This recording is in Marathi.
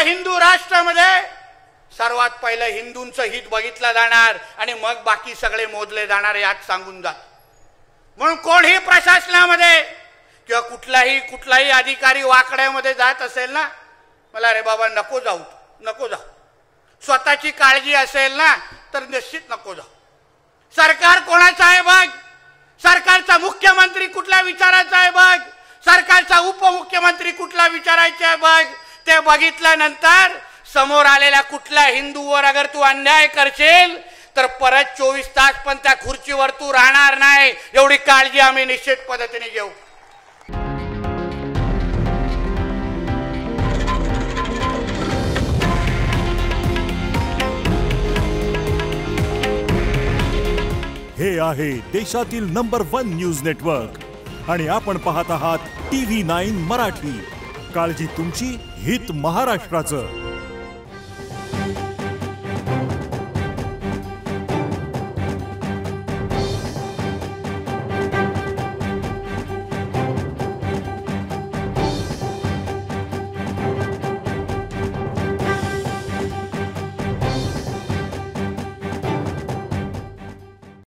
हिंदू राष्ट्रामध्ये सर्वात पहिलं हिंदूंचं हित बघितलं जाणार आणि मग बाकी सगळे मोजले जाणार यात सांगून जात। म्हणून कोणीही प्रशासनामध्ये किंवा कुठलाही अधिकारी वाकड्यामध्ये जात असेल ना, मला अरे बाबा नको जाऊ, नको जाऊ, स्वतःची काळजी असेल ना तर निश्चित नको जाऊ। सरकार कोणाचं आहे बघ, सरकारचा मुख्यमंत्री कुठल्या विचाराचा आहे बघ, सरकारचा उपमुख्यमंत्री कुठला विचारायचा आहे बघ। ते बघितल्यानंतर समोर आलेल्या कुठल्या हिंदूवर अगर तू अन्याय करशील तर परत 24 तास पण त्या खुर्चीवर तू राहणार नाही, एवढी काळजी आम्ही निश्चित पद्धतीने घेऊ। हे आहे देशातील नंबर 1 न्यूज नेटवर्क आणि आपण पाहत आहात TV9 मराठी। काळजी तुमची, हित महाराष्ट्राचं।